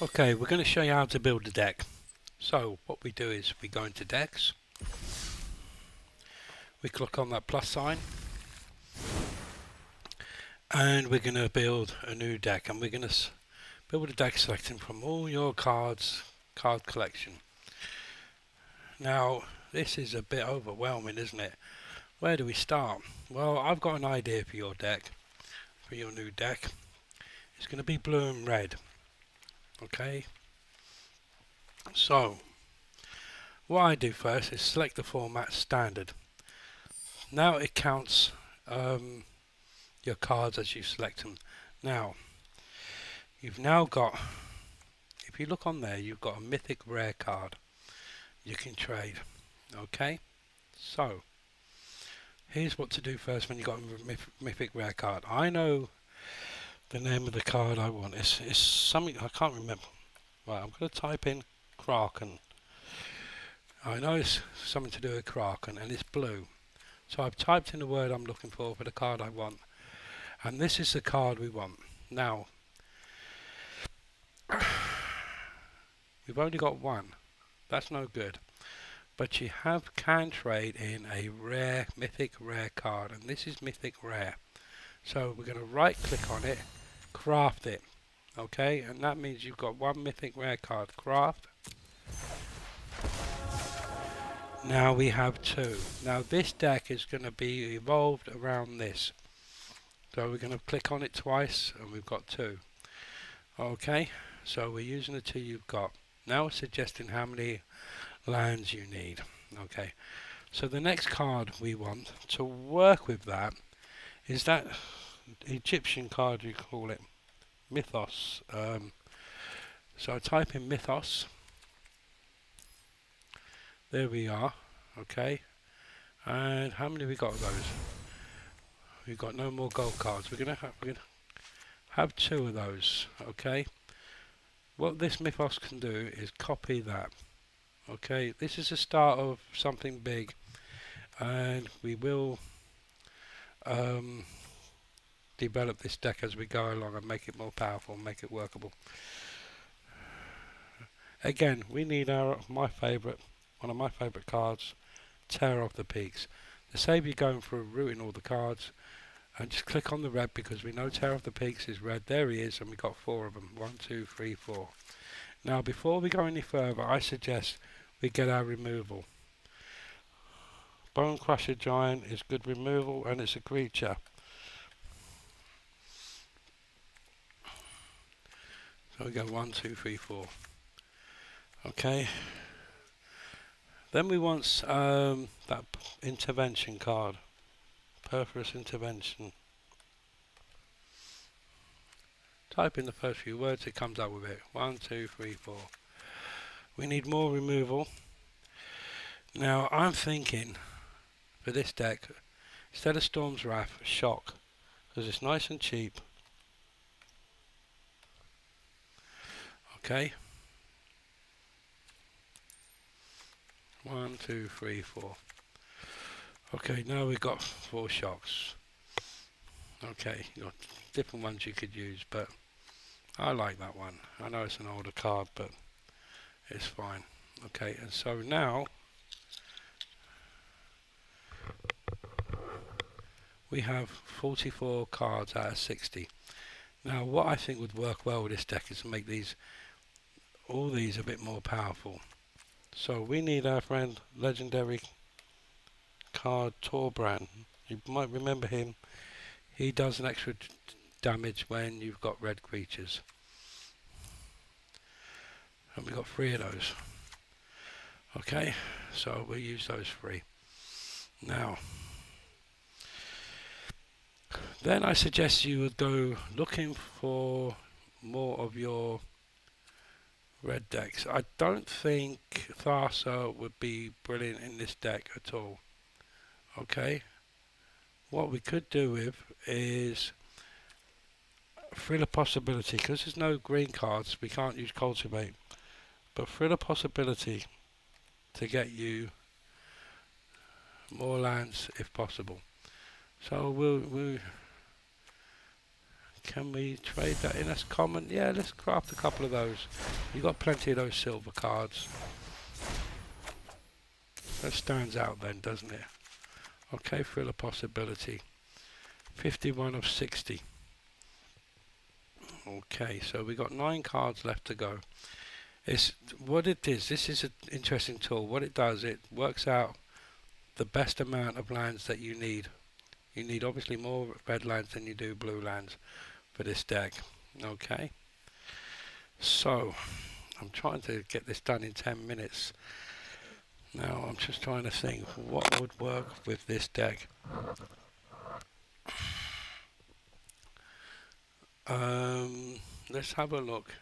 Okay, we're going to show you how to build a deck. So what we do is we go into decks, we click on that plus sign, and we're going to build a new deck, and we're going to build a deck selecting from all your card collection. Now this is a bit overwhelming, isn't it? Where do we start? Well, I've got an idea for your deck, for your new deck. It's going to be blue and red. Okay, so what I do first is select the format standard. Now it counts your cards as you select them. Now you've now got, if you look on there, you've got a mythic rare card you can trade. Okay, so here's what to do first when you got a mythic rare card. I know the name of the card I want. It's something I can't remember. Right, I'm going to type in Kraken. I know it's something to do with Kraken, and it's blue. So I've typed in the word I'm looking for the card I want, and this is the card we want. Now we've only got one. That's no good. But you can trade in a rare, mythic rare card, and this is mythic rare. So we're going to right click on it, craft it. Okay, and that means you've got one mythic rare card, craft. Now we have two. Now this deck is going to be evolved around this. So we're going to click on it twice, and we've got two. Okay, so we're using the two you've got. Now it's suggesting how many lands you need. Okay, so the next card we want to work with that is that Egyptian card, you call it Mythos. So I type in Mythos. There we are. Okay, and how many we got of those? We've got no more gold cards. We're gonna have two of those. Okay, what this Mythos can do is copy that. Okay, this is the start of something big, and we will develop this deck as we go along and make it more powerful and make it workable. Again, we need one of my favourite cards, Terror of the Peaks. To save you going through routing all the cards, and just click on the red because we know Terror of the Peaks is red. There he is, and we got four of them. 1, 2, 3, 4. Now, before we go any further, I suggest we get our removal. Bone Crusher Giant is good removal, and it's a creature. So we go 1, 2, 3, 4. Okay. Then we want that intervention card. Perforous intervention. Type in the first few words, it comes up with it. 1, 2, 3, 4. We need more removal. Now I'm thinking for this deck, instead of Storm's Wrath, Shock, because it's nice and cheap. Okay. 1, 2, 3, 4. Okay, now we've got 4 shocks. Okay, you've got different ones you could use, but I like that one. I know it's an older card, but it's fine. Okay, and so now we have 44 cards out of 60. Now what I think would work well with this deck is to make all these a bit more powerful. So we need our friend legendary card Torbrand. You might remember him. He does an extra damage when you've got red creatures. And we've got 3 of those. Okay, so we'll use those 3. Now, then I suggest you would go looking for more of your red decks. I don't think Thassa would be brilliant in this deck at all. Okay, what we could do with is Thrill of Possibility, because there's no green cards, we can't use Cultivate, but Thrill of Possibility to get you more lands if possible. So we'll Can we trade that in as common? Yeah, let's craft a couple of those. You got plenty of those silver cards. That stands out then, doesn't it? Okay, fill a possibility. 51 of 60. Okay, so we got 9 cards left to go. It's what it is. This is an interesting tool. What it does, it works out the best amount of lands that you need. You need obviously more red lands than you do blue lands for this deck. Okay, so I'm trying to get this done in 10 minutes. Now I'm just trying to think what would work with this deck. Let's have a look.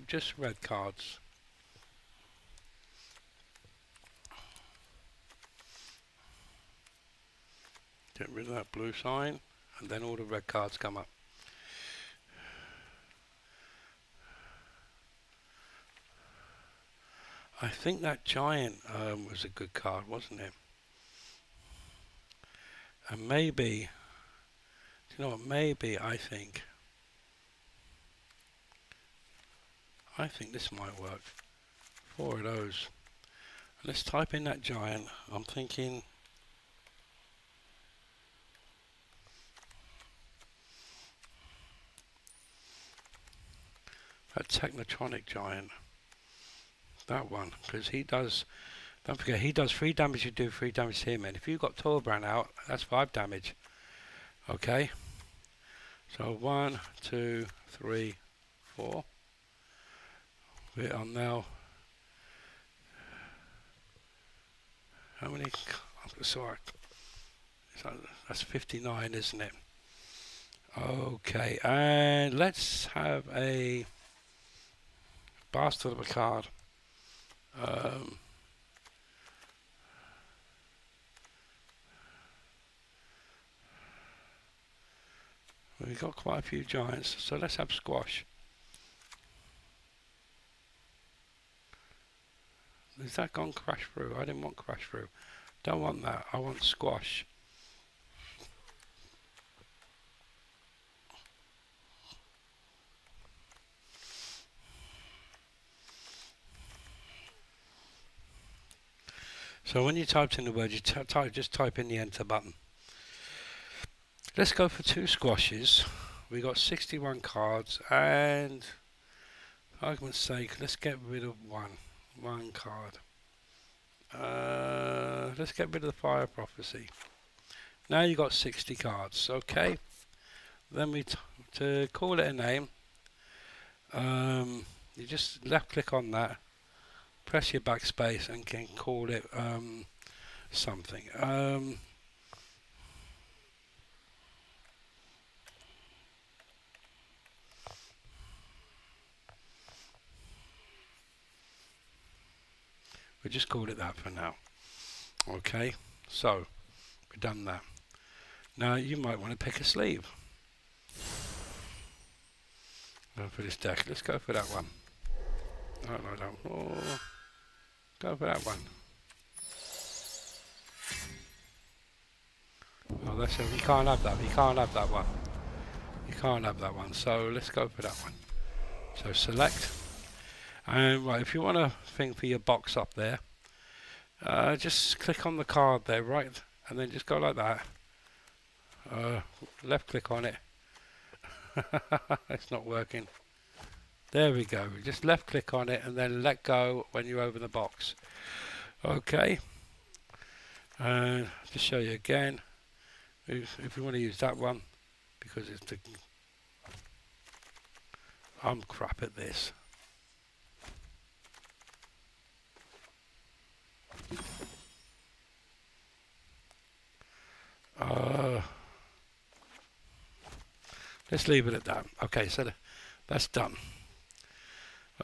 Just red cards. Get rid of that blue sign, and then all the red cards come up. I think that giant was a good card, wasn't it? And maybe, you know what? Maybe I think this might work. 4 of those. Let's type in that giant. I'm thinking. That Technotronic giant. That one, because he does. Don't forget, he does 3 damage. You do 3 damage to him, and if you've got Torbrand out, that's 5 damage. Okay. So 1, 2, 3, 4. We are now. How many? Sorry, that's 59, isn't it? Okay, and let's have a bastard of a card. We've got quite a few giants, so let's have squash. Has that gone crash through? I didn't want crash through. Don't want that. I want squash. So when you typed in the word, you just type in the enter button. Let's go for 2 squashes. We got 61 cards, and for argument's sake, let's get rid of one card. Let's get rid of the Fire Prophecy. Now you got 60 cards. Okay. Then to call it a name, you just left click on that, press your backspace, and can call it something. We'll just call it that for now. Okay, so we've done that. Now you might want to pick a sleeve for this deck. Let's go for that one. No. Oh, go for that one. Oh, that's it. You can't have that. You can't have that one. You can't have that one. So let's go for that one. So select. And right, if you want a thing for your box up there, just click on the card there, right, and then just go like that. Left click on it. It's not working. There we go. Just left click on it and then let go when you open the box. Okay. Just show you again. If you want to use that one, because it's I'm crap at this. Let's leave it at that. Okay, so that's done.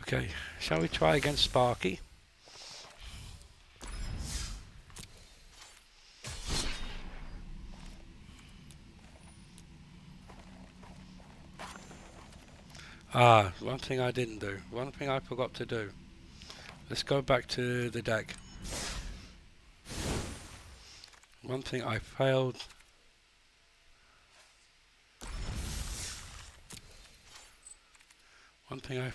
Okay, shall we try against Sparky? One thing I didn't do. One thing I forgot to do. Let's go back to the deck. One thing I failed. One thing I